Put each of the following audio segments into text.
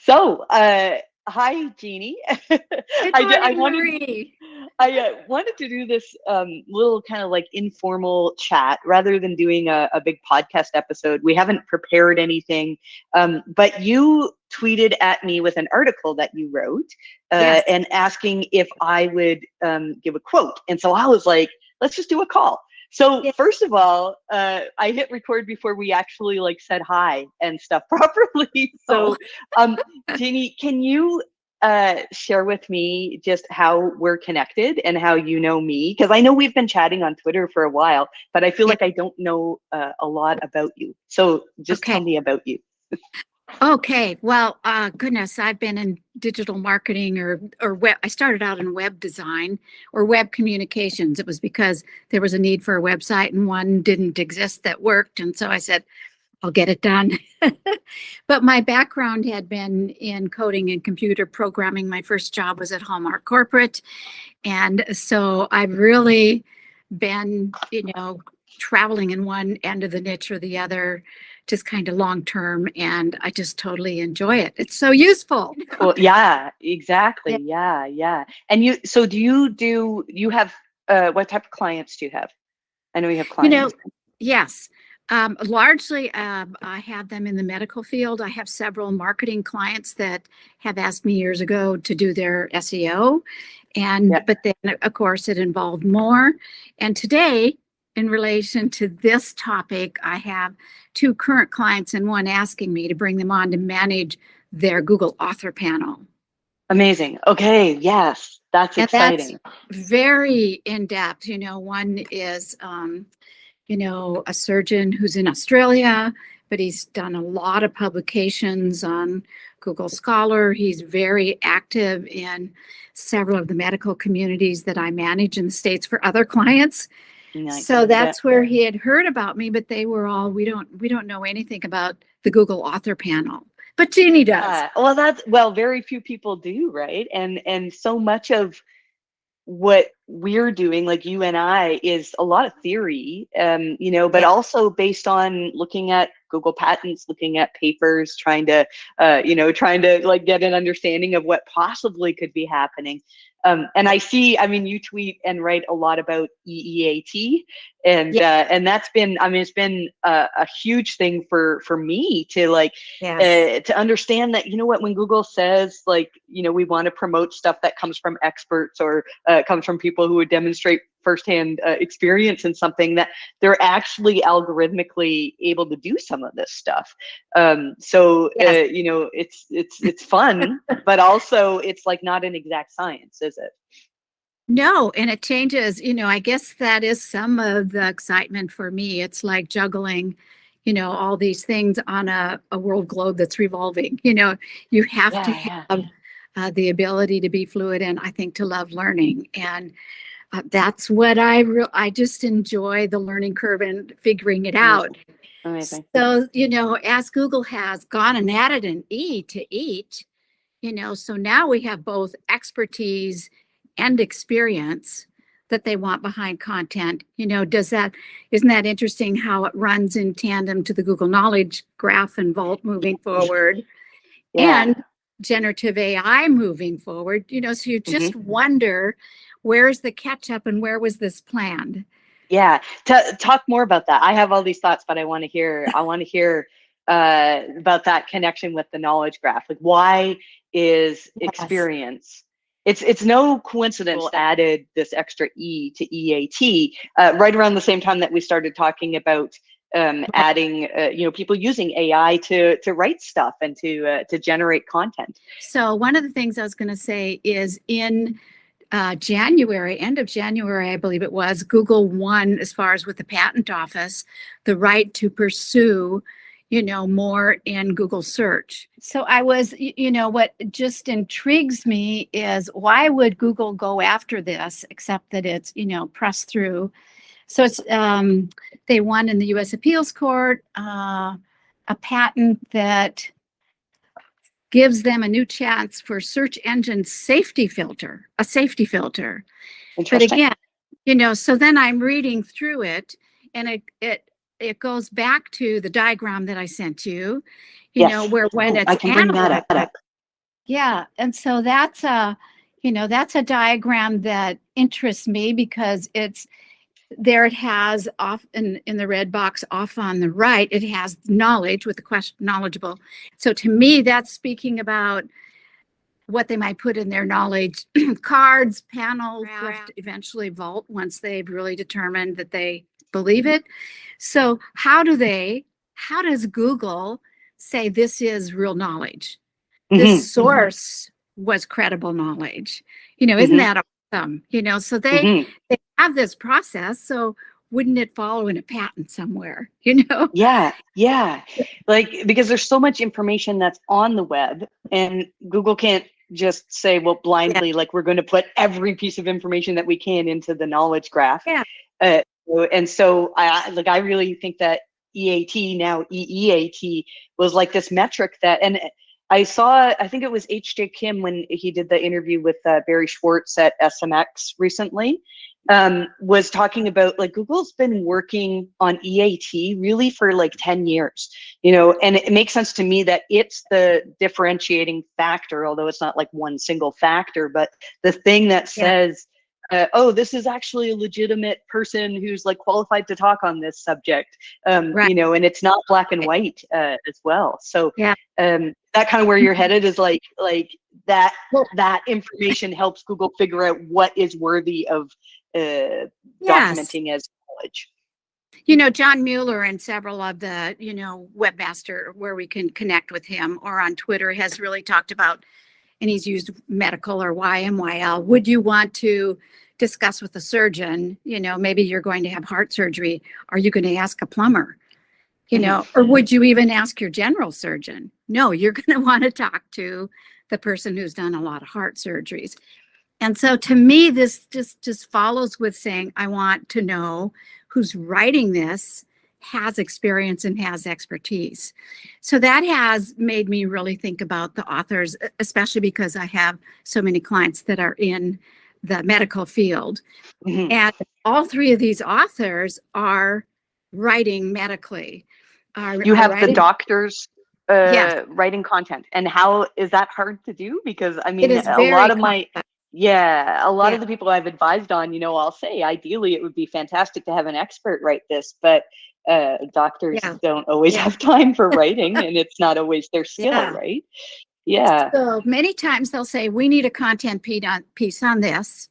Hi, Jeannie. Good I morning, wanted Marie. wanted to do this little kind of like informal chat rather than doing a big podcast episode. We haven't prepared anything, but you tweeted at me with an article that you wrote Yes. and asking if I would give a quote. And so I was like, let's just do a call. So Yeah. first of all, I hit record before we actually like said hi and stuff properly. Oh, So, Jeannie, can you share with me just how we're connected and how you know me? Because I know we've been chatting on Twitter for a while, but I feel yeah. like I don't know a lot about you. So just Okay. tell me about you. Okay. Well, goodness, I've been in digital marketing or web. I started out in web design or web communications. It was because there was a need for a website and one didn't exist that worked. And so I said, I'll get it done. But my background had been in coding and computer programming. My first job was at Hallmark Corporate. And so I've really been, traveling in one end of the niche or the other, just kind of long term. And I just totally enjoy it. It's so useful. Cool. Yeah, exactly. Yeah. Yeah, yeah. And you have what type of clients do you have? I know you have You know, clients. yes. Largely, I have them in the medical field. I have several marketing clients that have asked me years ago to do their SEO. Yeah. But then, of course, it involved more. And today, in relation to this topic, I have two current clients and one asking me to bring them on to manage their Google author panel. Amazing. Okay. Yes, that's And that's exciting. very in depth. One is, a surgeon who's in Australia, but he's done a lot of publications on Google Scholar. He's very active in several of the medical communities that I manage in the States for other clients. Nice. So Yeah. that's where he had heard about me, but they were all, we don't know anything about the Google author panel. But Jeannie does. Well, very few people do, right? And so much of what we're doing, like you and I, is a lot of theory, but Yeah. also based on looking at Google patents, looking at papers, trying to like get an understanding of what possibly could be happening. And I mean, you tweet and write a lot about EEAT, Yeah. and that's been, I mean, it's been a huge thing for me to like Yes. to understand that, when Google says like, we want to promote stuff that comes from experts or comes from people who would demonstrate firsthand experience in something, that they're actually algorithmically able to do some of this stuff. Yes. It's fun, but also it's like not an exact science, is it? No, and it changes, I guess that is some of the excitement for me. It's like juggling, all these things on a world globe that's revolving. You have to Yeah, yeah. have the ability to be fluid and I think to love learning. And that's what I just enjoy the learning curve and figuring it out. Amazing. Amazing. So, as Google has gone and added an E to each, so now we have both expertise and experience that they want behind content. Isn't that interesting how it runs in tandem to the Google Knowledge Graph and Vault moving forward Yeah. and generative AI moving forward, so you Hmm. just wonder, where's the catch up and where was this planned? Yeah. Talk more about that. I have all these thoughts, but I want to hear about that connection with the knowledge graph. Like, why is Yes. experience? It's no coincidence that added this extra E to EAT right around the same time that we started talking about adding, people using AI to write stuff and to generate content. So one of the things I was going to say is in January, end of January, I believe it was, Google won, as far as with the patent office, the right to pursue, more in Google search. So what just intrigues me is, why would Google go after this, except that it's, pressed through. So it's, they won in the US Appeals Court, a patent that gives them a new chance for search engine safety filter, a safety filter. But Interesting. again, so then I'm reading through it, and it goes back to the diagram that I sent you, Yes. where when Oh, I it's can bring that analyzed, up. Yeah, and so that's a, that's a diagram that interests me because it's there. It has off in the red box off on the right, it has knowledge with the question knowledgeable. So to me, that's speaking about what they might put in their knowledge cards, panel, draft, eventually vault once they've really determined that they believe it. So how does Google say this is real knowledge? This source was credible knowledge. Isn't that awesome? So they have this process. So wouldn't it follow in a patent somewhere? Yeah, yeah. Like, because there's so much information that's on the web, and Google can't just say, well, blindly, like, we're going to put every piece of information that we can into the knowledge graph. Yeah. And so I really think that EAT, now EEAT, was like this metric that, and I think it was H.J. Kim when he did the interview with Barry Schwartz at SMX recently, was talking about, like, Google's been working on EAT really for like 10 years, and it makes sense to me that it's the differentiating factor, although it's not like one single factor, but the thing that says, oh, this is actually a legitimate person who's like qualified to talk on this subject, Right. And it's not black and white as well. So Yeah. that kind of where you're headed is like that information helps Google figure out what is worthy of documenting as knowledge. John Mueller and several of the, webmaster where we can connect with him or on Twitter has really talked about, and he's used medical or YMYL. Would you want to discuss with a surgeon, maybe you're going to have heart surgery. Are you going to ask a plumber? Or would you even ask your general surgeon? No, you're going to want to talk to the person who's done a lot of heart surgeries. And so to me, this just follows with saying, I want to know who's writing this has experience and has expertise. So that has made me really think about the authors, especially because I have so many clients that are in the medical field. And all three of these authors are writing medically. You have the doctors writing content. And how is that hard to do? Because I mean, a lot of the people I've advised on, I'll say ideally it would be fantastic to have an expert write this, but doctors don't always have time for writing, and it's not always their skill, right? Yeah. So many times they'll say, we need a content piece on this.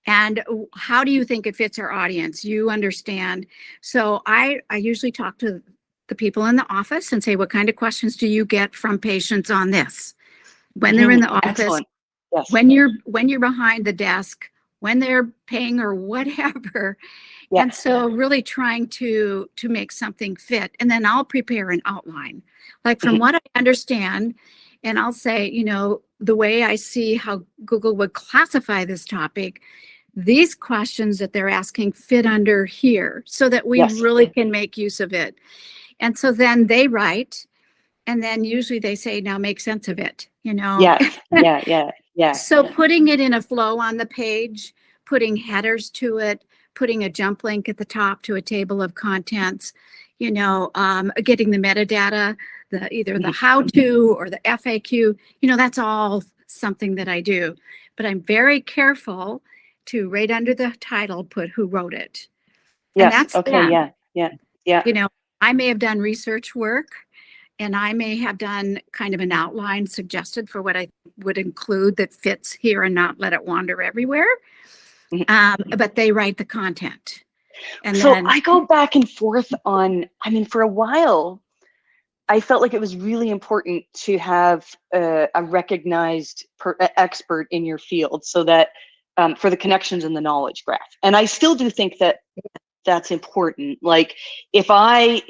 And how do you think it fits our audience? You understand. So I usually talk to the people in the office and say, what kind of questions do you get from patients on this? When they're in the office, yes. when you're behind the desk, when they're paying or whatever. Yes. And so really trying to make something fit. And then I'll prepare an outline, like from what I understand. And I'll say, the way I see how Google would classify this topic, these questions that they're asking fit under here so that we really can make use of it. And so then they write, and then usually they say, now make sense of it, Yeah. So putting it in a flow on the page, putting headers to it, putting a jump link at the top to a table of contents, getting the metadata, either the how-to or the FAQ, that's all something that I do. But I'm very careful to right under the title put who wrote it. Yes. And that's okay. Yeah. I may have done research work, and I may have done kind of an outline suggested for what I would include that fits here and not let it wander everywhere. But they write the content. And so I go back and forth on, for a while, I felt like it was really important to have a recognized expert in your field so that for the connections in the knowledge graph. And I still do think that that's important. Like if I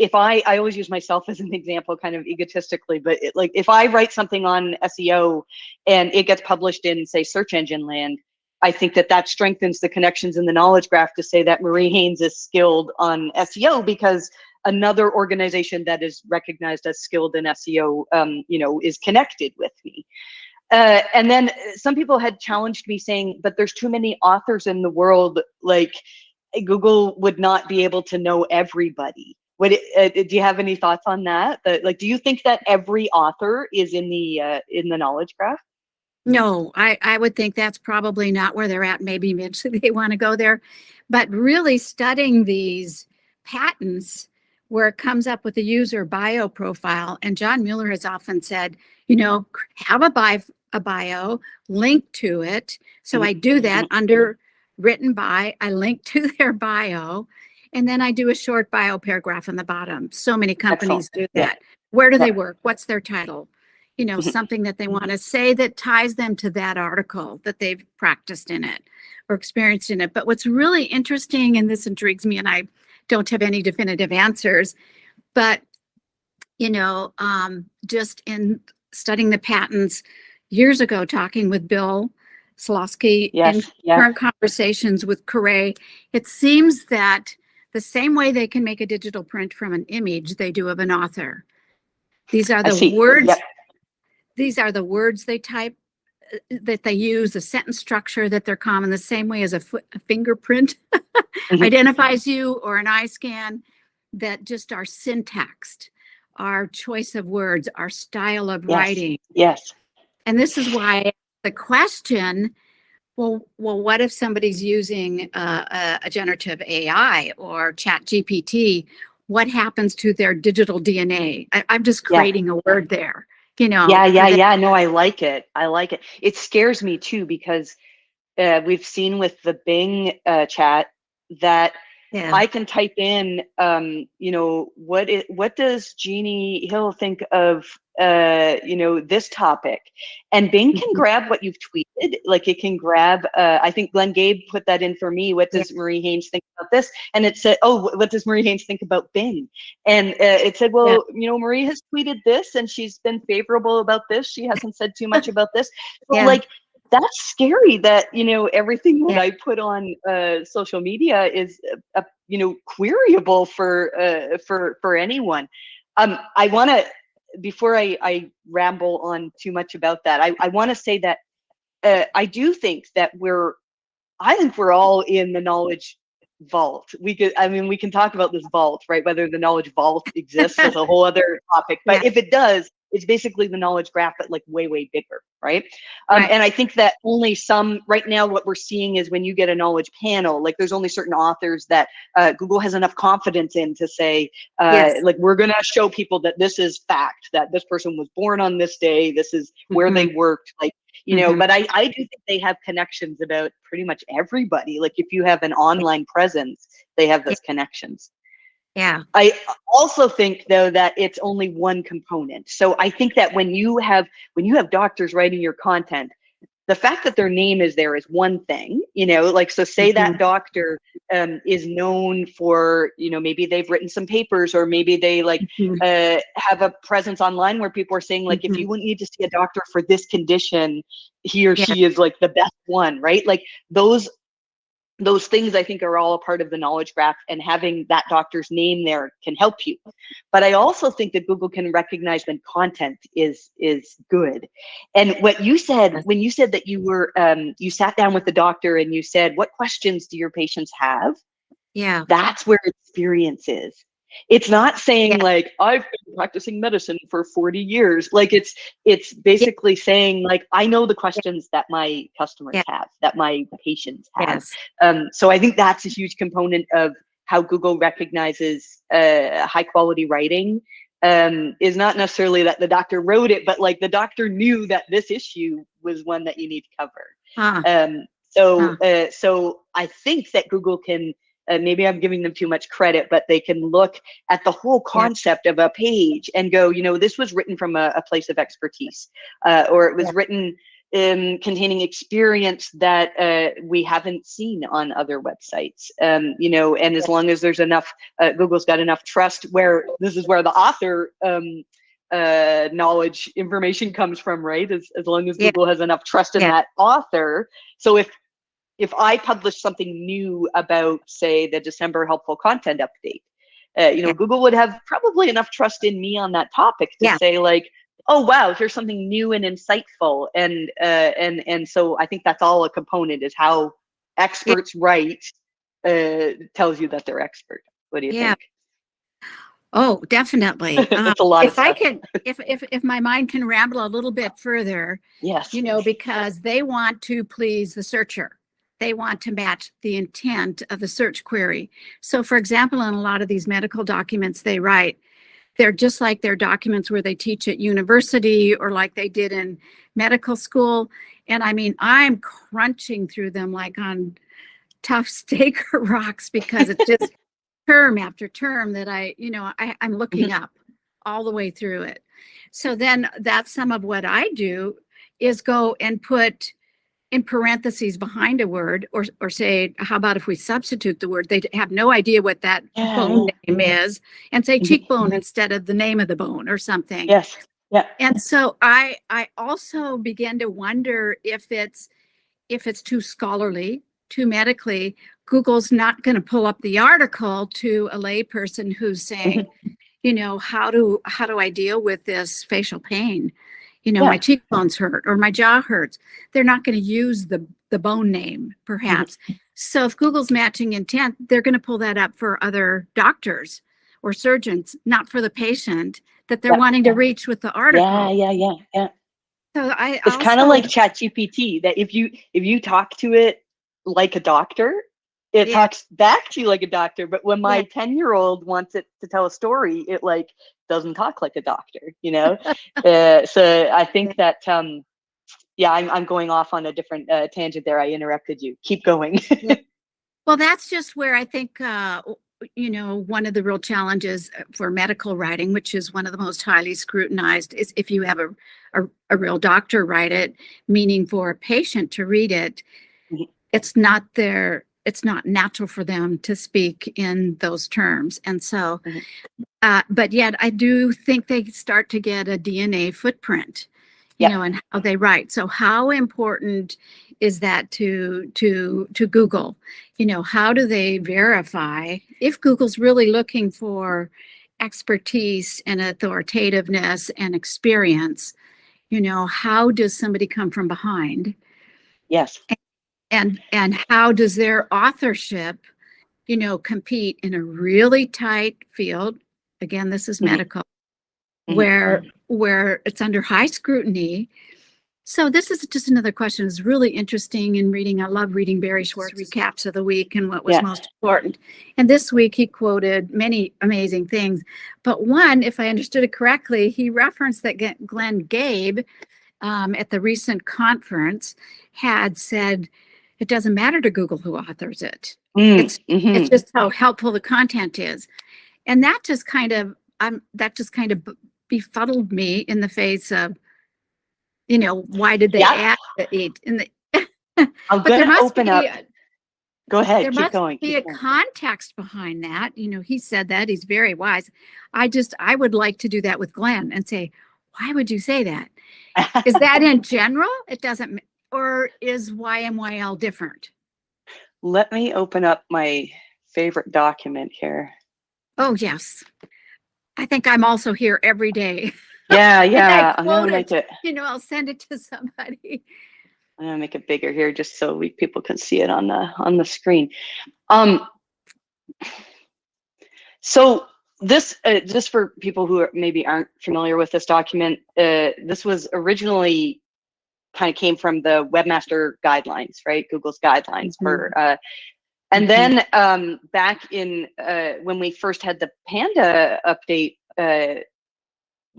always use myself as an example, kind of egotistically, but if I write something on SEO and it gets published in, say, search engine land, I think that strengthens the connections in the knowledge graph to say that Marie Haynes is skilled on SEO because another organization that is recognized as skilled in SEO, is connected with me. And then some people had challenged me saying, but there's too many authors in the world, like Google would not be able to know everybody. Do you have any thoughts on that? Do you think that every author is in the knowledge graph? No, I would think that's probably not where they're at. Maybe eventually they want to go there. But really studying these patents where it comes up with the user bio profile. And John Mueller has often said, have a bio, link to it. So I do that under written by, I link to their bio, and then I do a short bio paragraph on the bottom. So many companies do that. Where do they work? What's their title? Something that they want to say that ties them to that article that they've practiced in it or experienced in it. But what's really interesting, and this intrigues me, and I don't have any definitive answers, but, just in studying the patents years ago, talking with Bill Slosky in current conversations with Correa, it seems that the same way they can make a digital print from an image, they do of an author. These are the words. Yep. These are the words they type, that they use, the sentence structure that they're common, the same way as a fingerprint identifies you, or an eye scan, that just our syntax, our choice of words, our style of writing. Yes. And this is why the question, well, what if somebody's using a generative AI or ChatGPT? What happens to their digital DNA? I'm just creating a word there. No, I like it. It scares me too, because we've seen with the Bing chat that I can type in, what does Jeannie Hill think of, this topic, and Bing can grab what you've tweeted. Like it can grab, I think Glenn Gabe put that in for me. What does Marie Haynes think about this? And it said, oh, what does Marie Haynes think about Bing? And it said, well, Marie has tweeted this and she's been favorable about this. She hasn't said too much about this. So like, that's scary that, everything that I put on social media is, queryable for anyone. I want to, before I ramble on too much about that, I want to say that I do think that I think we're all in the knowledge vault. We can talk about this vault, right? Whether the knowledge vault exists is a whole other topic, but if it does, it's basically the knowledge graph, but like way, way bigger, right? And I think that only right now what we're seeing is when you get a knowledge panel, like there's only certain authors that Google has enough confidence in to say, like we're gonna show people that this is fact, that this person was born on this day, this is where they worked, like, but I do think they have connections about pretty much everybody. Like if you have an online presence, they have those connections. Yeah. I also think though that it's only one component. So I think that when you have doctors writing your content, the fact that their name is there is one thing, like, so say that doctor is known for, maybe they've written some papers, or maybe they have a presence online where people are saying like, if you wouldn't need to see a doctor for this condition, he or she is like the best one, right? Like those things I think are all a part of the knowledge graph, and having that doctor's name there can help you. But I also think that Google can recognize when content is good. And what you said, when you said that you sat down with the doctor and you said, what questions do your patients have? Yeah. That's where experience is. It's not saying like, I've been practicing medicine for 40 years. Like it's basically saying like, I know the questions that my customers have, that my patients have. So I think that's a huge component of how Google recognizes high quality writing, is not necessarily that the doctor wrote it, but like the doctor knew that this issue was one that you need to cover. So I think that Google can, maybe I'm giving them too much credit, but they can look at the whole concept of a page and go, this was written from a place of expertise, or it was written containing experience that we haven't seen on other websites. And as long as there's enough, Google's got enough trust, where this is where the author knowledge information comes from, right? As long as Google has enough trust in that author. So if I publish something new about, say, the December helpful content update, Google would have probably enough trust in me on that topic to say like, oh, wow, here's something new and insightful. And so I think that's all a component, is how experts write tells you that they're expert. What do you think? Oh, definitely. It's a lot of If I stuff. can, if my mind can ramble a little bit further, Yes. because they want to please the searcher. They want to match the intent of the search query. So for example, in a lot of these medical documents they write, they're just like their documents where they teach at university or like they did in medical school. And I mean, I'm crunching through them like on tough steak or rocks because it's just term after term that I'm looking up all the way through it. So then that's some of what I do is go and put in parentheses behind a word or say, how about if we substitute the word? They have no idea what that bone name is and say cheekbone instead of the name of the bone or something. Yes. Yeah. And so I also begin to wonder if it's too scholarly, too medically. Google's not going to pull up the article to a layperson who's saying, how do I deal with this facial pain? My cheekbones hurt or my jaw hurts. They're not going to use the bone name, perhaps. So if Google's matching intent, they're going to pull that up for other doctors or surgeons, not for the patient that they're wanting to reach with the article. Yeah. So It's kind of like ChatGPT, that if you talk to it like a doctor, it talks back to you like a doctor. But when my 10-year-old wants it to tell a story, it like doesn't talk like a doctor, So I think that I'm going off on a different tangent there. I interrupted you. Keep going. Well, that's just where I think one of the real challenges for medical writing, which is one of the most highly scrutinized, is if you have a real doctor write it, meaning for a patient to read it, it's not natural for them to speak in those terms. And so, but yet I do think they start to get a DNA footprint, and how they write. So how important is that to Google? How do they verify if Google's really looking for expertise and authoritativeness and experience? How does somebody come from behind? Yes. And how does their authorship, compete in a really tight field? Again, this is medical, where it's under high scrutiny. So this is just another question. It's really interesting in reading. I love reading Barry Schwartz's recaps of the week and what was most important. And this week he quoted many amazing things. But one, if I understood it correctly, he referenced that Glenn Gabe at the recent conference had said, it doesn't matter to Google who authors it. It's just how helpful the content is. And that just kind of befuddled me in the face of, why did they add the 8 in the I'm going to open up. Go ahead. There keep must going. be a context behind that. He said that. He's very wise. I would like to do that with Glenn and say, why would you say that? Is that in general? It doesn't, or is YMYL different? Let me open up my favorite document here. Oh, yes. I think I'm also here every day. Yeah. I'm going to make it. I'll send it to somebody. I'm going to make it bigger here just so people can see it on the screen. So this, just for people who maybe aren't familiar with this document, this was originally kind of came from the Webmaster Guidelines, right? Google's guidelines for, and then back in when we first had the Panda update,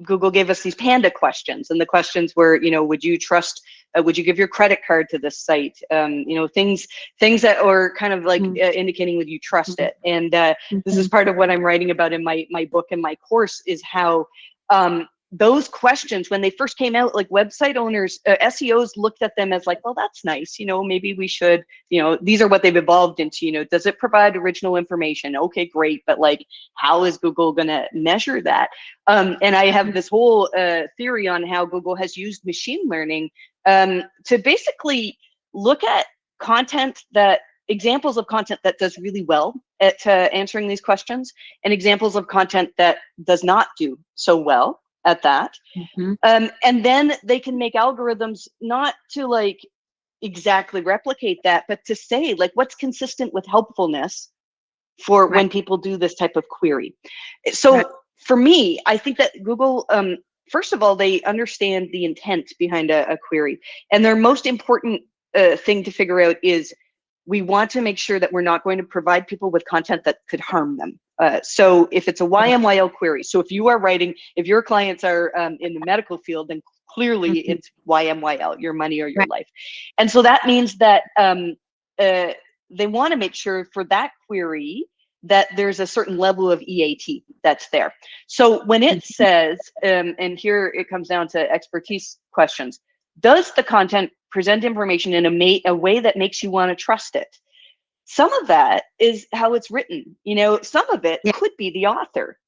Google gave us these Panda questions, and the questions were, would you trust, would you give your credit card to this site? Things that were kind of like indicating would you trust it? And this is part of what I'm writing about in my book and my course, is how those questions, when they first came out, like website owners, SEOs looked at them as like, well, that's nice. Maybe we should, these are what they've evolved into, does it provide original information? Okay, great. But like, how is Google going to measure that? And I have this whole theory on how Google has used machine learning to basically look at examples of content that does really well at answering these questions, and examples of content that does not do so well at that. And then they can make algorithms not to like exactly replicate that, but to say like what's consistent with helpfulness for when people do this type of query. So for me, I think that Google, first of all, they understand the intent behind a query. And their most important thing to figure out is we want to make sure that we're not going to provide people with content that could harm them. So if it's a YMYL query, so if you are writing, if your clients are in the medical field, then clearly it's YMYL, your money or your life. And so that means that they want to make sure for that query that there's a certain level of EAT that's there. So when it says, and here it comes down to expertise questions, does the content present information in a way that makes you want to trust it? Some of that is how it's written. You know, some of it could be the author.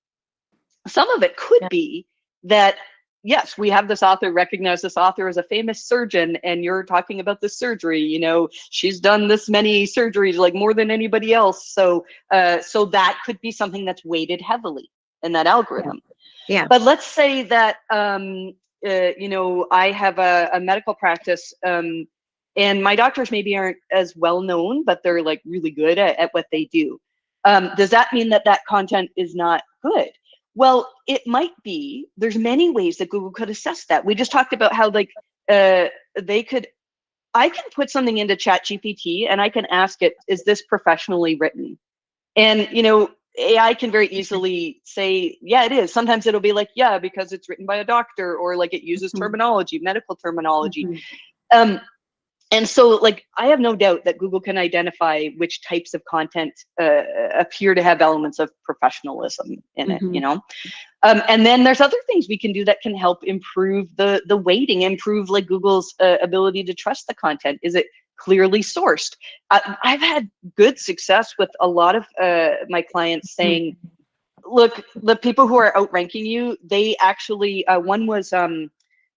Some of it could be that, yes, we have this author, recognize this author as a famous surgeon, and you're talking about the surgery, you know, she's done this many surgeries, like more than anybody else. So so that could be something that's weighted heavily in that algorithm. Yeah. But let's say that, you know, I have a medical practice, and my doctors maybe aren't as well known, but they're like really good at what they do. Does that mean that that content is not good? Well, it might be. There's many ways that Google could assess that. We just talked about how like they could, I can put something into ChatGPT and I can ask it, is this professionally written? And, you know, AI can very easily say, yeah, it is. Sometimes it'll be like, yeah, because it's written by a doctor, or like it uses terminology, medical terminology. And so like, I have no doubt that Google can identify which types of content appear to have elements of professionalism in it, you know? And then there's other things we can do that can help improve the weighting, improve like Google's ability to trust the content. Is it clearly sourced? I've had good success with a lot of my clients saying, look, the people who are outranking you, they actually, one was,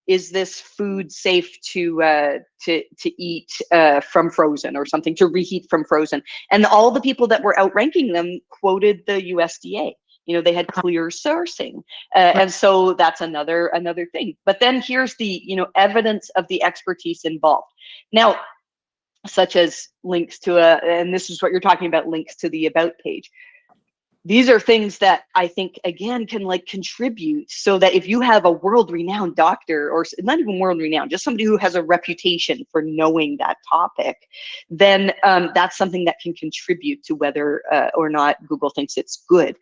is this food safe to eat from frozen, or something, to reheat from frozen? And all the people that were outranking them quoted the USDA. You know, they had clear sourcing, and so that's another thing. But then here's the, you know, evidence of the expertise involved. Now, such as links to and this is what you're talking about, links to the about page. These are things that I think, again, can like contribute, so that if you have a world-renowned doctor, or not even world-renowned, just somebody who has a reputation for knowing that topic, then that's something that can contribute to whether or not Google thinks it's good.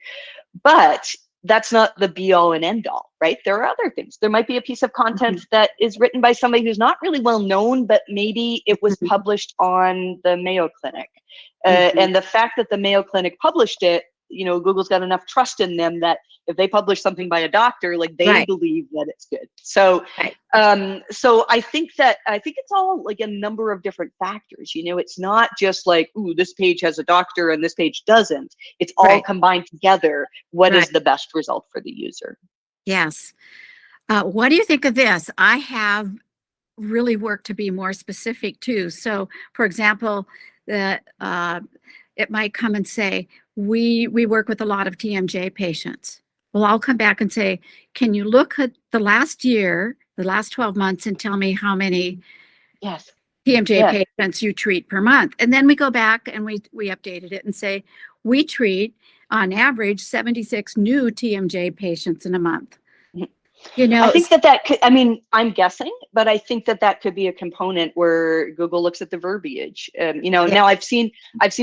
But that's not the be all and end all, right? There are other things. There might be a piece of content that is written by somebody who's not really well known, but maybe it was published on the Mayo Clinic. And the fact that the Mayo Clinic published it, you know, Google's got enough trust in them that if they publish something by a doctor, like they believe that it's good. So, so I think it's all like a number of different factors. You know, it's not just like, ooh, this page has a doctor and this page doesn't. It's all combined together. What is the best result for the user? Yes. What do you think of this? I have really worked to be more specific too. So, for example, the it might come and say, we work with a lot of TMJ patients. Well, I'll come back and say, can you look at the last year, the last 12 months, and tell me how many TMJ patients you treat per month? And then we go back and we updated it and say, we treat on average 76 new TMJ patients in a month. You know, I think that could, I mean, I'm guessing, but I think that could be a component where Google looks at the verbiage. You know, now I've seen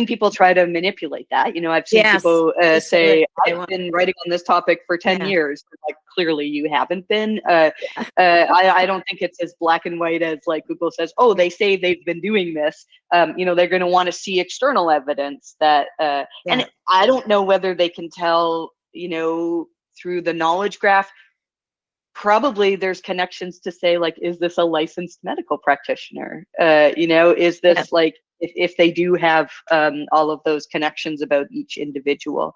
people try to manipulate that. You know, I've seen people say, I've been writing on this topic for 10 years. Like, clearly you haven't been. I don't think it's as black and white as like Google says, oh, they say they've been doing this. You know, they're going to want to see external evidence that, and I don't know whether they can tell, you know, through the knowledge graph. Probably there's connections to say, like, is this a licensed medical practitioner? You know, is this like, if they do have all of those connections about each individual.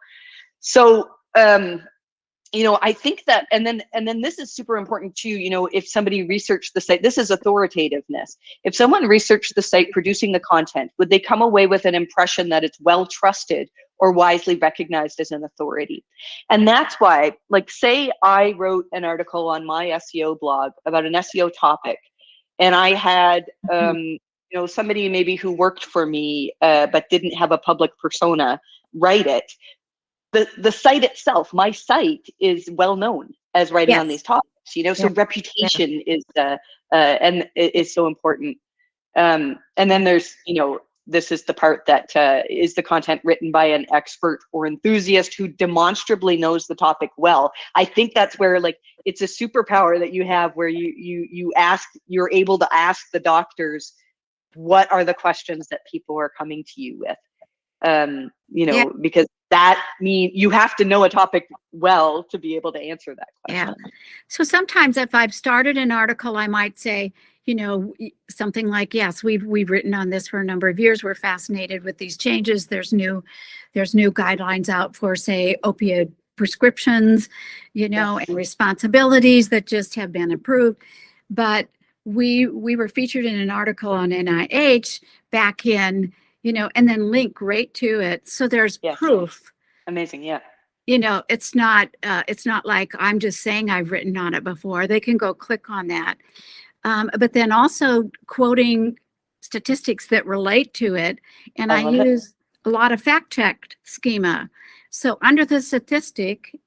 So, you know, I think that, and then this is super important too, you know, if somebody researched the site, this is authoritativeness. If someone researched the site producing the content, would they come away with an impression that it's well trusted or widely recognized as an authority? And that's why, like, say I wrote an article on my SEO blog about an SEO topic, and I had, you know, somebody maybe who worked for me, but didn't have a public persona write it. the site itself, my site, is well known as writing on these Yes. topics, you know, so Yeah. reputation is and is so important. And then there's, you know, this is the part that is the content written by an expert or enthusiast who demonstrably knows the topic well. I think that's where, like, it's a superpower that you have, where you're able to ask the doctors what are the questions that people are coming to you with. You Yeah. know, because that means you have to know a topic well to be able to answer that Yeah. question. So sometimes if I've started an article, I might say, you know, something like, yes, we've written on this for a number of years. We're fascinated with these changes. There's new guidelines out for, say, opioid prescriptions, you know, Yes. and responsibilities that just have been approved. But we were featured in an article on NIH back in, you know, and then link right to it. So there's Yes. proof. Amazing. Yeah. You know, it's not like I'm just saying I've written on it before. They can go click on that. But then also quoting statistics that relate to it. And I love it. use a lot of fact checked schema. So under the statistic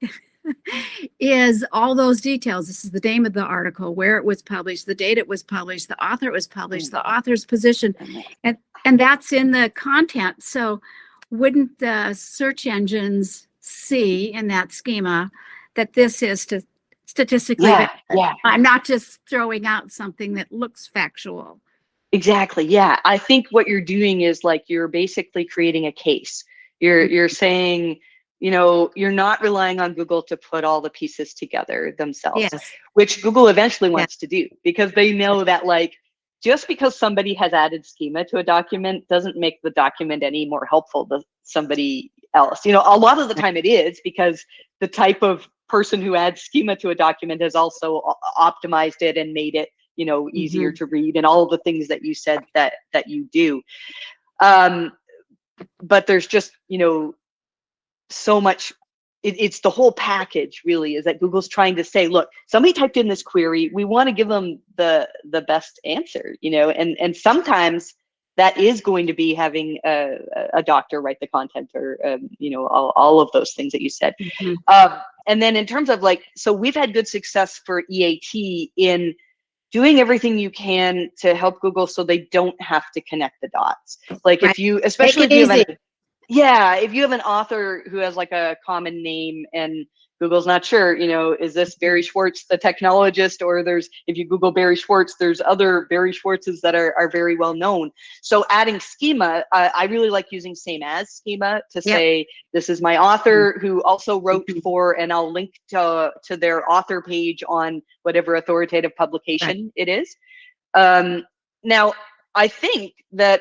is all those details. This is the name of the article, where it was published, the date it was published, the author it was published, the author's position, and that's in the content. So wouldn't the search engines see in that schema that this is statistically Yeah. valid? Yeah. I'm not just throwing out something that looks factual. Exactly. Yeah. I think what you're doing is, like, you're basically creating a case. You're saying, you know, you're not relying on Google to put all the pieces together themselves, Yes. which Google eventually Yeah. wants to do, because they know that, like, just because somebody has added schema to a document doesn't make the document any more helpful to somebody else. You know, a lot of the time it is, because the type of person who adds schema to a document has also optimized it and made it, you know, easier to read, and all of the things that you said that you do. But there's just, you know, so much. It's the whole package, really, is that Google's trying to say, look, somebody typed in this query, we want to give them the best answer, you know, and sometimes that is going to be having a doctor write the content, or you know, all of those things that you said. And then in terms of, like, so we've had good success for EAT in doing everything you can to help Google so they don't have to connect the dots. Like, if you, especially if you have if you have an author who has, like, a common name and Google's not sure, you know, is this Barry Schwartz, the technologist, or if you Google Barry Schwartz, there's other Barry Schwartzes that are very well known. So adding schema, I really like using same as schema to say, this is my author who also wrote for, and I'll link to their author page on whatever authoritative publication it is. Now, I think that,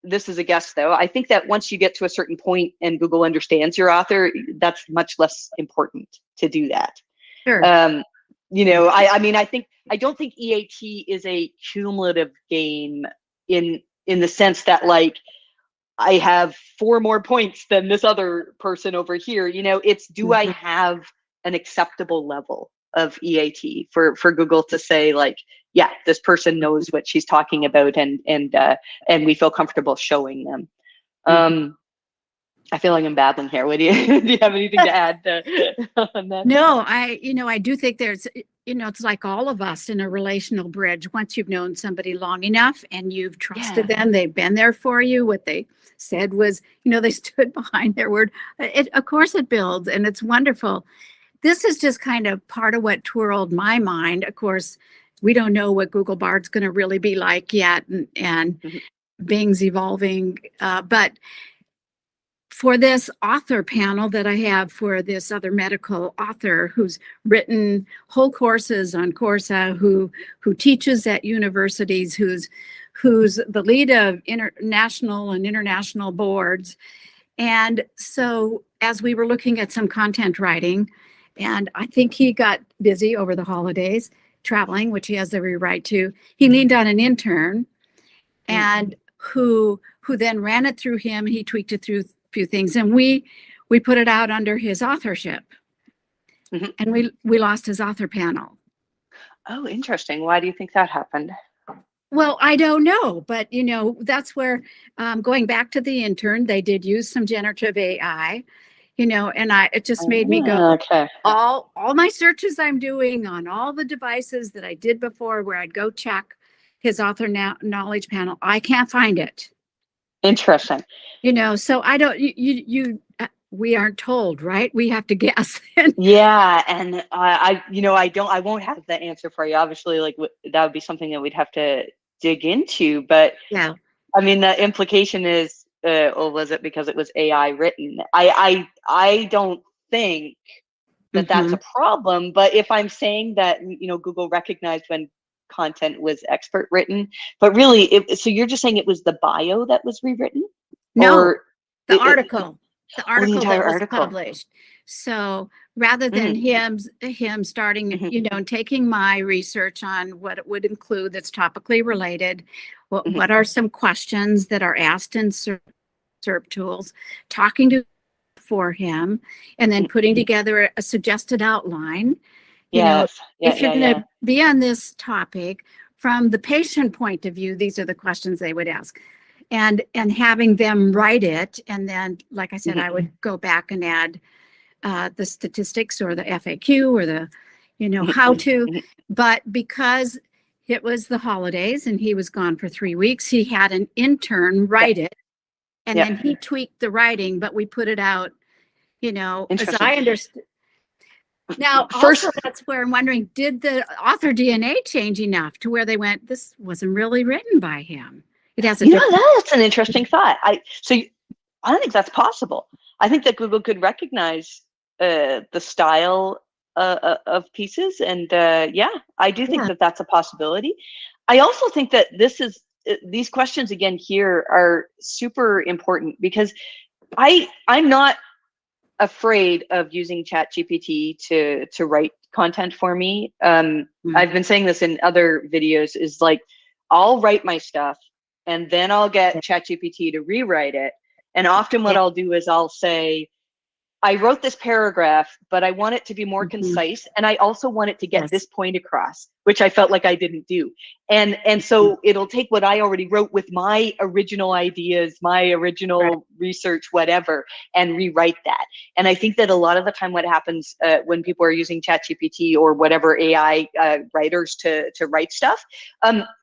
this is a guess though, I think that once you get to a certain point and Google understands your author, that's much less important to do that. Sure. You know, I mean, I don't think EAT is a cumulative game in the sense that, like, I have 4 more points than this other person over here. You know, it's, do I have an acceptable level of EAT for Google to say, like, yeah, this person knows what she's talking about, and we feel comfortable showing them. I feel like I'm babbling here. What do you have anything to add on that? No, I do think there's, you know, it's like all of us in a relational bridge. Once you've known somebody long enough and you've trusted them, they've been there for you. What they said was, you know, they stood behind their word. Of course it builds, and it's wonderful. This is just kind of part of what twirled my mind. Of course, we don't know what Google Bard's going to really be like yet, and Bing's evolving. But for this author panel that I have for this other medical author who's written whole courses on Coursera, who teaches at universities, who's the lead of national and international boards. And so as we were looking at some content writing, and I think he got busy over the holidays traveling, which he has every right to, he leaned on an intern and who then ran it through him. He tweaked it through few things, and we put it out under his authorship, and we lost his author panel. Oh, interesting. Why do you think that happened? Well, I don't know, but you know, that's where, going back to the intern, they did use some generative AI, you know, and it just made me go, Okay. all my searches I'm doing on all the devices that I did before, where I'd go check his author knowledge panel, I can't find it. Interesting. You know, so I don't, we aren't told, right? We have to guess. Yeah, and I won't have the answer for you. Obviously, like that would be something that we'd have to dig into. But Yeah. I mean, the implication is, or was it because it was AI written? I don't think that that's a problem. But if I'm saying that, Google recognized when content was expert written, but really, so you're just saying it was the bio that was rewritten, No, or the article. The the article entire that was article? published. So rather than him starting, and taking my research on what it would include that's topically related, what are some questions that are asked in SERP tools, talking to for him, and then putting together a suggested outline. Yes. If you're going to be on this topic from the patient point of view, these are the questions they would ask. And having them write it, and then, like I said, I would go back and add the statistics or the FAQ or the, how to. But because it was the holidays and he was gone for 3 weeks, he had an intern write it, and then he tweaked the writing, but we put it out, as I understood. Now, also, that's where I'm wondering, did the author DNA change enough to where they went, this wasn't really written by him? It has a that's an interesting thought. I don't think that's possible. I think that Google could recognize the style of pieces, and I do think that that's a possibility. I also think that these questions again here are super important, because I'm not afraid of using ChatGPT to write content for me. I've been saying this in other videos, is like, I'll write my stuff and then I'll get ChatGPT to rewrite it. And often what I'll do is I'll say, I wrote this paragraph, but I want it to be more concise. And I also want it to get this point across, which I felt like I didn't do. And so it'll take what I already wrote with my original ideas, my original research, whatever, and rewrite that. And I think that a lot of the time what happens when people are using ChatGPT or whatever AI writers to write stuff,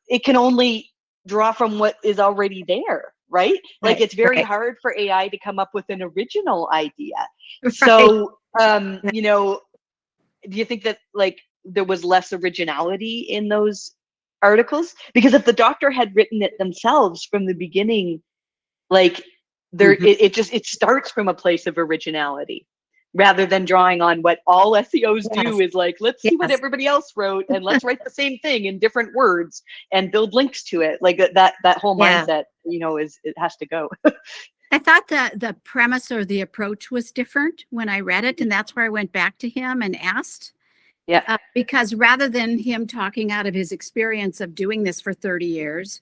it can only draw from what is already there. Right? Like it's very hard for AI to come up with an original idea. So, do you think that like there was less originality in those articles? Because if the doctor had written it themselves from the beginning, like it starts from a place of originality, rather than drawing on what all SEOs do is like, let's see what everybody else wrote and let's write the same thing in different words and build links to it. Like that whole mindset, it has to go. I thought that the premise or the approach was different when I read it, and that's where I went back to him and asked. Because rather than him talking out of his experience of doing this for 30 years,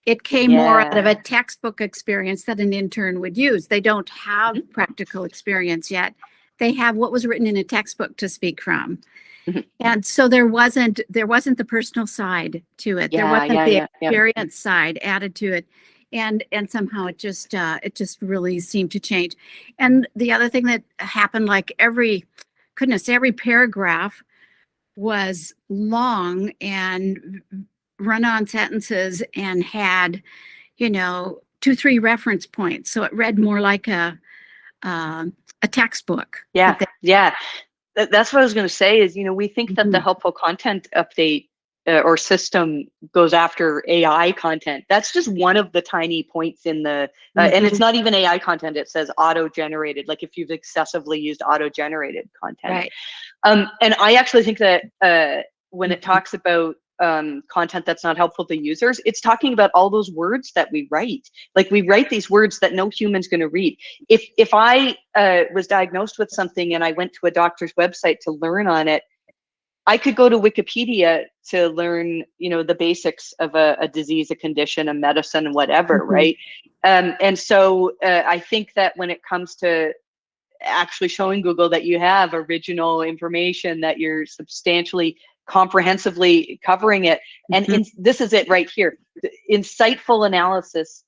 it came more out of a textbook experience that an intern would use. They don't have practical experience yet. They have what was written in a textbook to speak from. And so there wasn't the personal side to it. There wasn't the experience side added to it. And somehow it just really seemed to change. And the other thing that happened, like every paragraph was long and run-on sentences and had, 2-3 reference points. So it read more like a textbook. That's what I was going to say is, we think that the helpful content update or system goes after AI content. That's just one of the tiny points in the, and it's not even AI content. It says auto-generated, like if you've excessively used auto-generated content. And I actually think that when it talks about content that's not helpful to users, it's talking about all those words that we write. Like we write these words that no human's going to read. If I was diagnosed with something and I went to a doctor's website to learn on it, I could go to Wikipedia to learn, the basics of a disease, a condition, a medicine, whatever, right? And so I think that when it comes to actually showing Google that you have original information, that you're substantially, comprehensively covering it, and this is it right here, the insightful analysis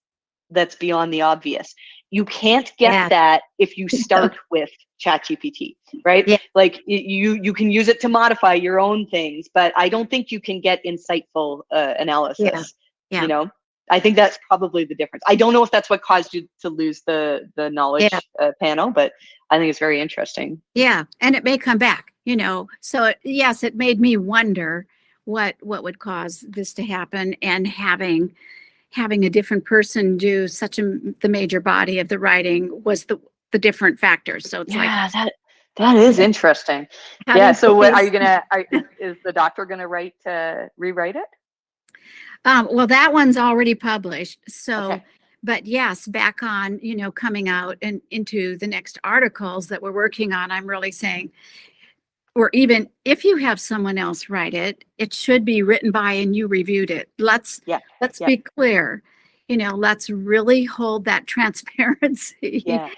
that's beyond the obvious. you can't get that if you start with ChatGPT, right? Yeah. Like you can use it to modify your own things, but I don't think you can get insightful analysis. Yeah. You know, I think that's probably the difference. I don't know if that's what caused you to lose the knowledge panel, but I think it's very interesting. Yeah, and it may come back, you know. So yes, it made me wonder what would cause this to happen, and having a different person do the major body of the writing was the different factors. So it's that is interesting. Yeah. So what are you gonna? Is the doctor gonna rewrite it? Well, that one's already published. So, but yes, back on, you know, coming out and into the next articles that we're working on, I'm really saying, or even if you have someone else write it, it should be written by and you reviewed it. Let's be clear, you know, let's really hold that transparency. Yeah.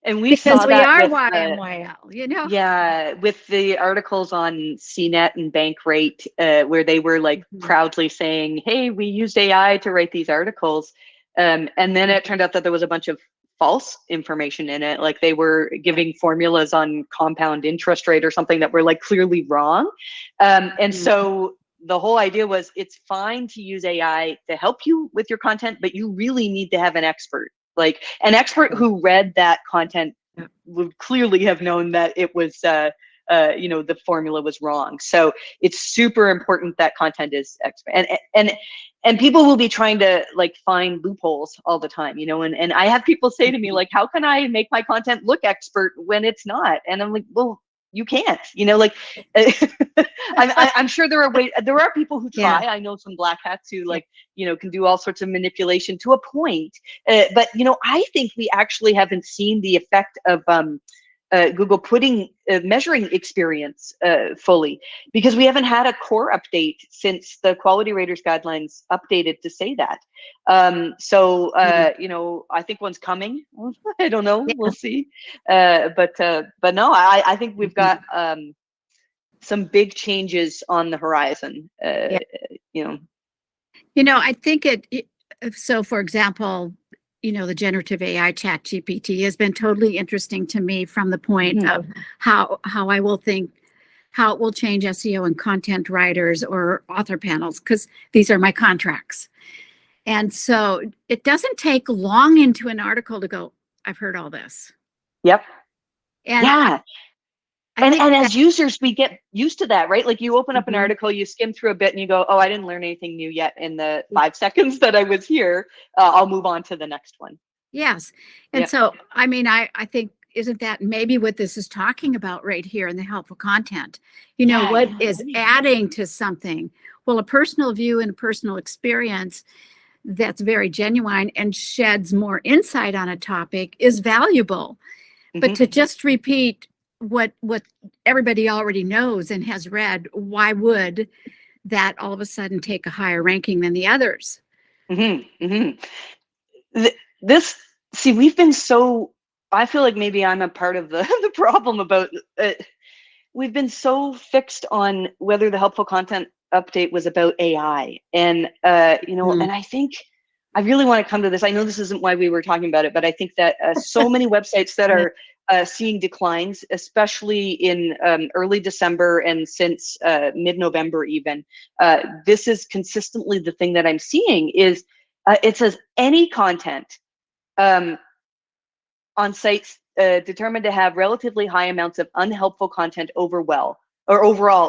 And we because saw we that are with YMYL, you know? Yeah, with the articles on CNET and Bankrate, where they were like proudly saying, hey, we used AI to write these articles. And then it turned out that there was a bunch of false information in it. Like they were giving formulas on compound interest rate or something that were like clearly wrong. And so the whole idea was it's fine to use AI to help you with your content, but you really need to have an expert. Like an expert who read that content would clearly have known that it was, you know, the formula was wrong. So it's super important that content is expert. And people will be trying to like find loopholes all the time, you know, and I have people say to me like, how can I make my content look expert when it's not? And I'm like, well, you can't, you know, like I'm sure there are people who try. I know some black hats who like, you know, can do all sorts of manipulation to a point. But, you know, I think we actually haven't seen the effect of Google putting measuring experience fully, because we haven't had a core update since the quality raters guidelines updated to say that. So you know, I think one's coming. I don't know. We'll see. But no, I think we've got some big changes on the horizon. You know. You know, I think so for example, you know, the generative AI ChatGPT has been totally interesting to me from the point of how I will think, how it will change SEO and content writers or author panels, because these are my contracts. And so it doesn't take long into an article to go, I've heard all this. Yep. And yeah. And as users, we get used to that, right? Like you open up an article, you skim through a bit and you go, oh, I didn't learn anything new yet in the 5 seconds that I was here. I'll move on to the next one. Yes. And so, I mean, I think, isn't that maybe what this is talking about right here in the helpful content? You know, what is adding to something? Well, a personal view and a personal experience that's very genuine and sheds more insight on a topic is valuable. But to just repeat what everybody already knows and has read, why would that all of a sudden take a higher ranking than the others? See, we've been so, I feel like maybe I'm a part of the problem about we've been so fixed on whether the helpful content update was about AI. And you know, and I think I really want to come to this. I know this isn't why we were talking about it, but I think that so many websites that are seeing declines, especially in early December and since mid-November even, this is consistently the thing that I'm seeing is it says any content on sites determined to have relatively high amounts of unhelpful content overall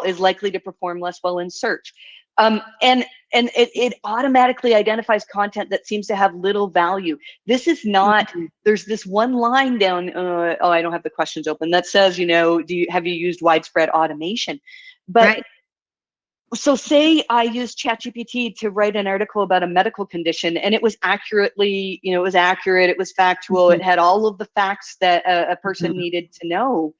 is likely to perform less well in search. And it automatically identifies content that seems to have little value. This is not, there's this one line down, oh, I don't have the questions open, that says, you know, have you used widespread automation? But so say I used ChatGPT to write an article about a medical condition, and it was accurately, you know, it was accurate, it was factual, it had all of the facts that a person needed to know.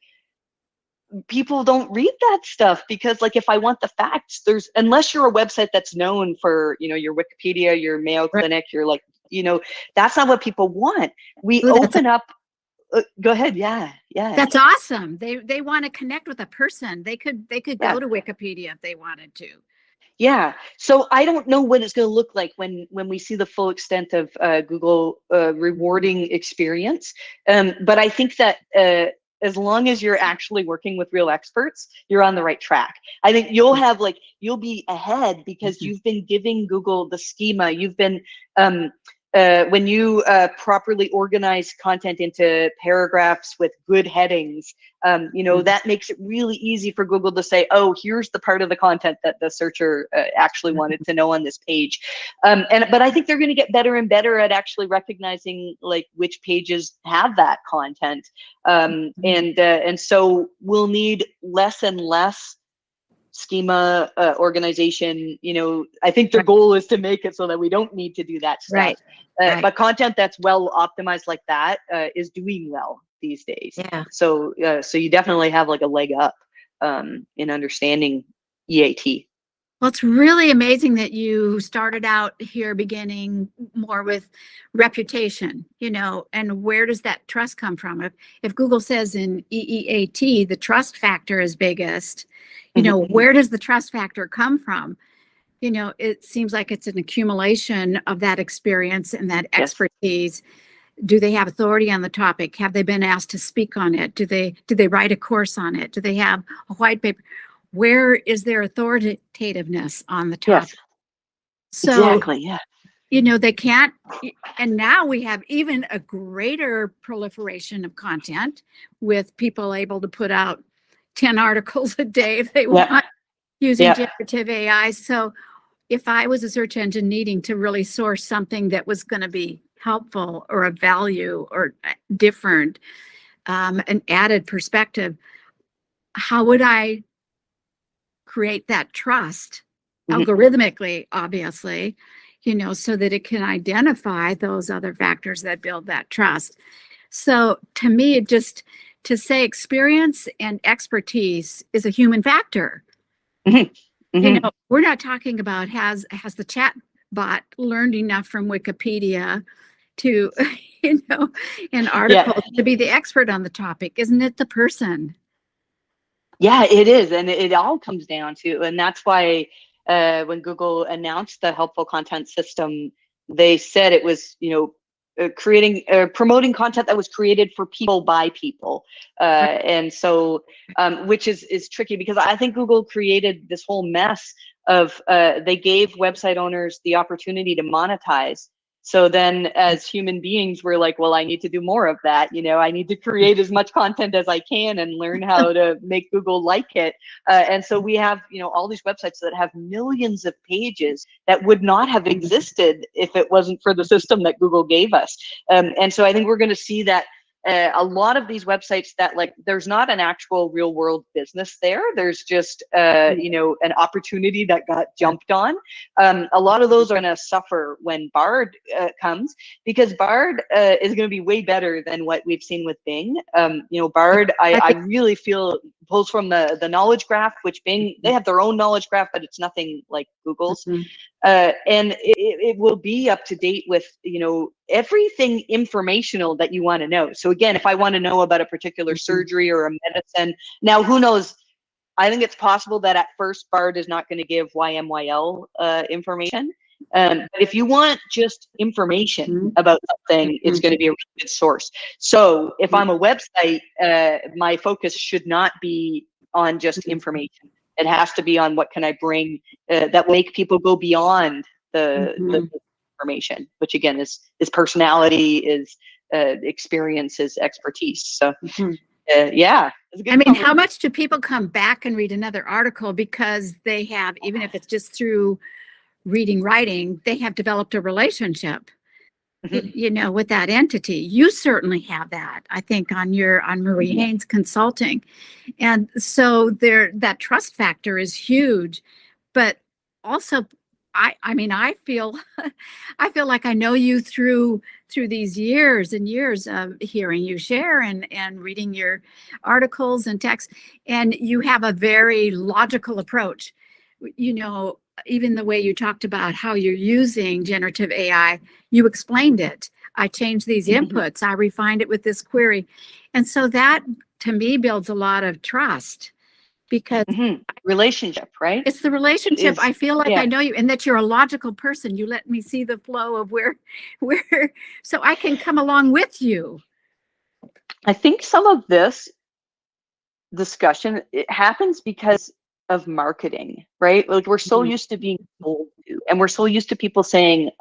People don't read that stuff because, like, if I want the facts, unless you're a website that's known for, you know, your Wikipedia, your Mayo Clinic, you're like, you know, that's not what people want. We open up. Go ahead. Yeah. That's awesome. They want to connect with a person. They could go to Wikipedia if they wanted to. Yeah. So I don't know what it's going to look like when we see the full extent of Google rewarding experience. But I think that as long as you're actually working with real experts, you're on the right track. I think you'll be ahead because you've been giving Google the schema. You've been when you properly organize content into paragraphs with good headings, that makes it really easy for Google to say, oh, here's the part of the content that the searcher actually wanted to know on this page. But I think they're going to get better and better at actually recognizing like which pages have that content. And so we'll need less and less schema organization. I think their goal is to make it so that we don't need to do that stuff. Right. But content that's well optimized like that is doing well these days. Yeah. So you definitely have like a leg up in understanding EAT. Well, it's really amazing that you started out here beginning more with reputation, and where does that trust come from? If Google says in EEAT, the trust factor is biggest, where does the trust factor come from? It seems like it's an accumulation of that experience and that expertise. Yes. Do they have authority on the topic? Have they been asked to speak on it? Do they write a course on it? Do they have a white paper? Where is their authoritativeness on the topic? Yes. So, exactly. Yeah. They can't, and now we have even a greater proliferation of content with people able to put out 10 articles a day if they want, using generative AI. So if I was a search engine needing to really source something that was going to be helpful or of value or different, an added perspective, how would I create that trust algorithmically, obviously, so that it can identify those other factors that build that trust? So to me, to say experience and expertise is a human factor. We're not talking about has the chat bot learned enough from Wikipedia to, an article to be the expert on the topic. Isn't it the person? Yeah, it is. And it all comes down to, and that's why when Google announced the helpful content system, they said it was, promoting content that was created for people by people. And so, which is tricky because I think Google created this whole mess of, they gave website owners the opportunity to monetize. So then as human beings, we're like, well, I need to do more of that. I need to create as much content as I can and learn how to make Google like it. And so we have, all these websites that have millions of pages that would not have existed if it wasn't for the system that Google gave us. And so I think we're going to see that a lot of these websites that there's not an actual real world business there. There's just, an opportunity that got jumped on. A lot of those are going to suffer when Bard comes, because Bard is going to be way better than what we've seen with Bing. Bard, I really feel pulls from the knowledge graph, which Bing, they have their own knowledge graph, but it's nothing like Google's. And it will be up to date with, everything informational that you want to know. So again, if I want to know about a particular surgery or a medicine, now who knows? I think it's possible that at first Bard is not going to give YMYL information. But if you want just information about something, it's going to be a really good source. So if I'm a website, my focus should not be on just information. It has to be on what can I bring that will make people go beyond the information, which again is personality, is experience, is expertise. So yeah. I mean, how much do people come back and read another article because they have, even if it's just through reading, writing, they have developed a relationship, with that entity? You certainly have that, I think, on Marie Haynes Consulting. And so that trust factor is huge, but also I feel like I know you through these years and years of hearing you share and reading your articles and texts, and you have a very logical approach. Even the way you talked about how you're using generative AI, you explained it. I changed these inputs. I refined it with this query. And so that, to me, builds a lot of trust. because Relationship, right? it's the relationship. I feel like I know you, and that you're a logical person. You let me see the flow of where, so I can come along with you. I think some of this discussion, it happens because of marketing, right? Like we're so used to being told to, and we're so used to people saying,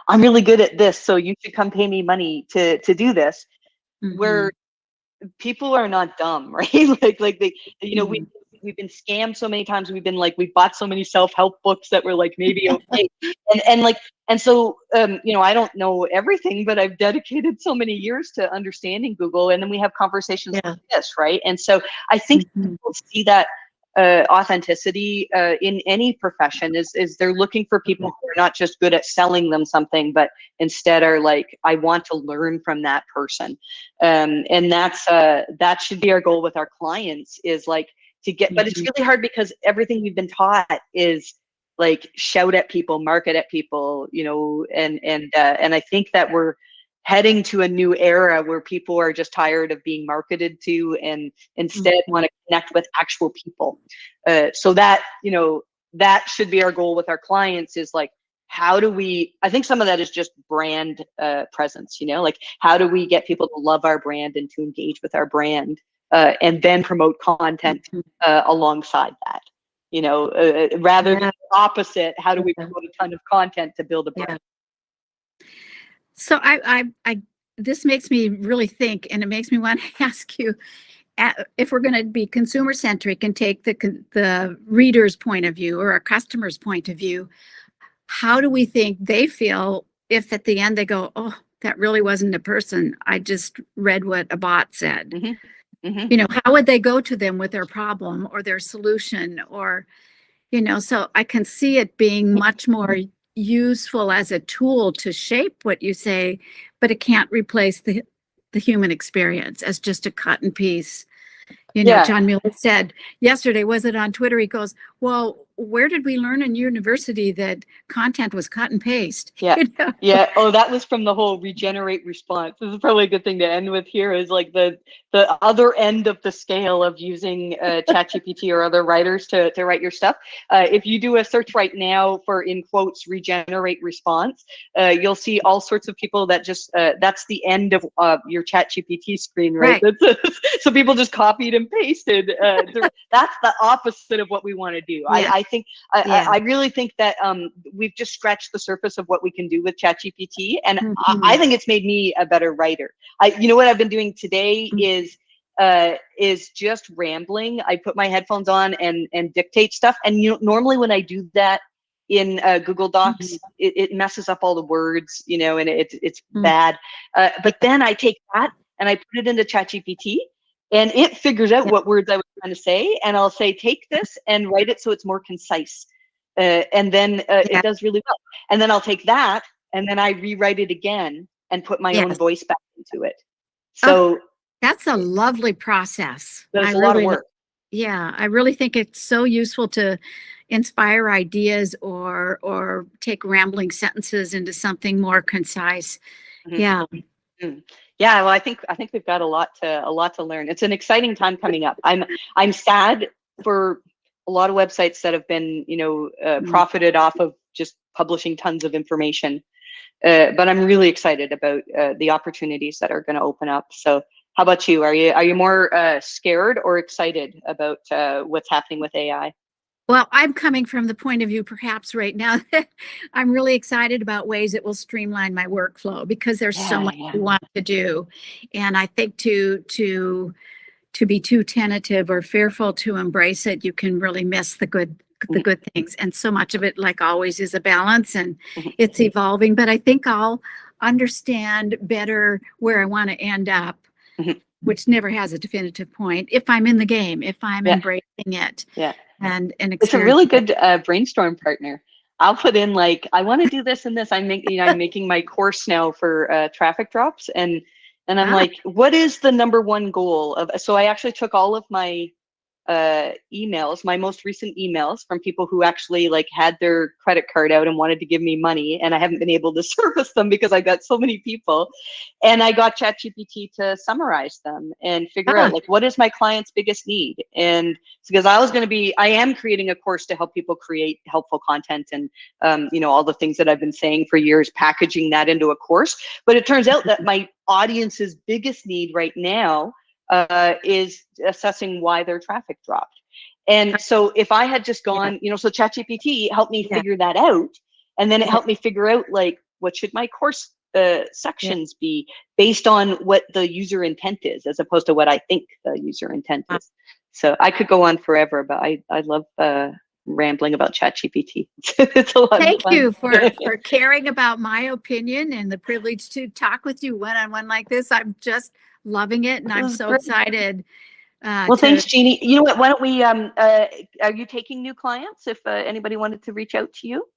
I'm really good at this, so you should come pay me money to do this. Where people are not dumb, right? like they, you know, we've been scammed so many times. We've been like, we bought so many self-help books that were like maybe okay, and so you know, I don't know everything, but I've dedicated so many years to understanding Google, and then we have conversations like this, right? And so I think people see that authenticity in any profession is they're looking for people who are not just good at selling them something, but instead are like, I want to learn from that person. And that should be our goal with our clients, is like to get, but it's really hard because everything we've been taught is like shout at people, market at people, you know, and I think that we're heading to a new era where people are just tired of being marketed to and instead want to connect with actual people. So that, you know, that should be our goal with our clients, is like, how do we, I think some of that is just brand presence, you know, like how do we get people to love our brand and to engage with our brand, and then promote content alongside that, you know, rather than the opposite, how do we promote a ton of content to build a brand? So this makes me really think, and it makes me want to ask you, if we're going to be consumer centric and take the reader's point of view or a customer's point of view, how do we think they feel if at the end they go, oh, that really wasn't a person, I just read what a bot said? You know, how would they go to them with their problem or their solution, or, you know, so I can see it being much more useful as a tool to shape what you say, but it can't replace the human experience as just a cut and piece. You know, John Mueller said yesterday, was it on Twitter? He goes, well, where did we learn in university that content was cut and paste? Yeah. You know? Yeah. Oh, that was from the whole regenerate response. This is probably a good thing to end with here, is like the other end of the scale of using ChatGPT or other writers to write your stuff. If you do a search right now for, in quotes, regenerate response, you'll see all sorts of people that just, that's the end of your ChatGPT screen, right? So people just copied and pasted. That's the opposite of what we want to do. I think, I really think that we've just scratched the surface of what we can do with ChatGPT, and I think it's made me a better writer. You know what I've been doing today is just rambling. I put my headphones on and dictate stuff, and you know, normally when I do that in Google Docs, it messes up all the words, you know, and it's bad. But then I take that and I put it into ChatGPT, and it figures out what words I was trying to say, and I'll say, take this and write it so it's more concise. And then it does really well. And then I'll take that and then I rewrite it again and put my own voice back into it. So that's a lovely process. There's a lot of work. Yeah, I really think it's so useful to inspire ideas or take rambling sentences into something more concise. Yeah. Yeah, well, I think we've got a lot to learn. It's an exciting time coming up. I'm sad for a lot of websites that have been, you know, profited off of just publishing tons of information. But I'm really excited about the opportunities that are going to open up. So how about you? Are you more scared or excited about what's happening with AI? Well, I'm coming from the point of view perhaps right now that I'm really excited about ways it will streamline my workflow, because there's so much we want to do. And I think to be too tentative or fearful to embrace it, you can really miss the good things. And so much of it, like always, is a balance, and it's evolving. But I think I'll understand better where I want to end up, which never has a definitive point, if I'm in the game, if I'm embracing it. And it's a really good brainstorm partner. I'll put in like, I want to do this and this. I'm making my course now for traffic drops, and I'm like, what is the #1 goal of? So I actually took all of my emails, my most recent emails from people who actually like had their credit card out and wanted to give me money, and I haven't been able to service them because I got so many people. And I got ChatGPT to summarize them and figure out like what is my client's biggest need. And because I am creating a course to help people create helpful content and you know, all the things that I've been saying for years, packaging that into a course. But it turns out that my audience's biggest need right now is assessing why their traffic dropped. And so if I had just gone, you know, so ChatGPT helped me figure that out. And then it helped me figure out like, what should my course sections be based on what the user intent is, as opposed to what I think the user intent is. So I could go on forever, but I love rambling about ChatGPT. It's a lot of fun. Thank you for caring about my opinion and the privilege to talk with you one-on-one like this. I'm just loving it, and I'm so excited. Well, thanks, Jeannie. You know what? Why don't we? Are you taking new clients? If anybody wanted to reach out to you?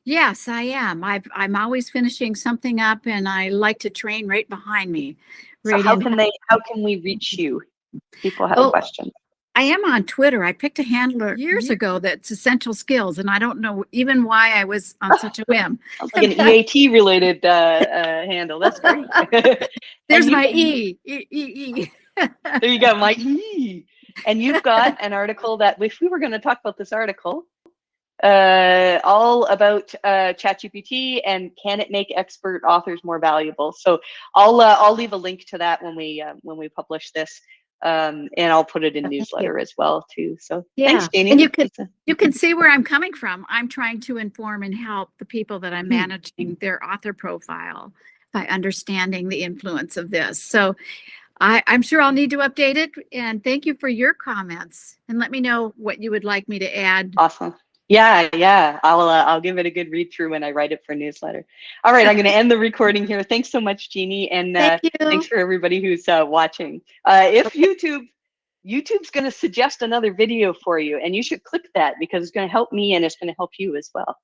Yes, I am. I'm always finishing something up, and I like to train right behind me. So how can we reach you? People have questions. I am on Twitter. I picked a handler years ago that's Essential Skills, and I don't know even why I was on such a whim. Sounds like an EAT related handle. That's great. There's my E. There you go, my E. And you've got an article that, if we were going to talk about this article, all about ChatGPT and can it make expert authors more valuable. So I'll leave a link to that when we publish this. And I'll put it in newsletter as well too. So thanks, Jeannie. And you can see where I'm coming from. I'm trying to inform and help the people that I'm managing their author profile by understanding the influence of this. So I'm sure I'll need to update it. And thank you for your comments. And let me know what you would like me to add. Awesome. Yeah. I'll give it a good read through when I write it for newsletter. All right, I'm going to end the recording here. Thanks so much, Jeannie, and thanks for everybody who's watching. If YouTube's going to suggest another video for you, and you should click that because it's going to help me and it's going to help you as well.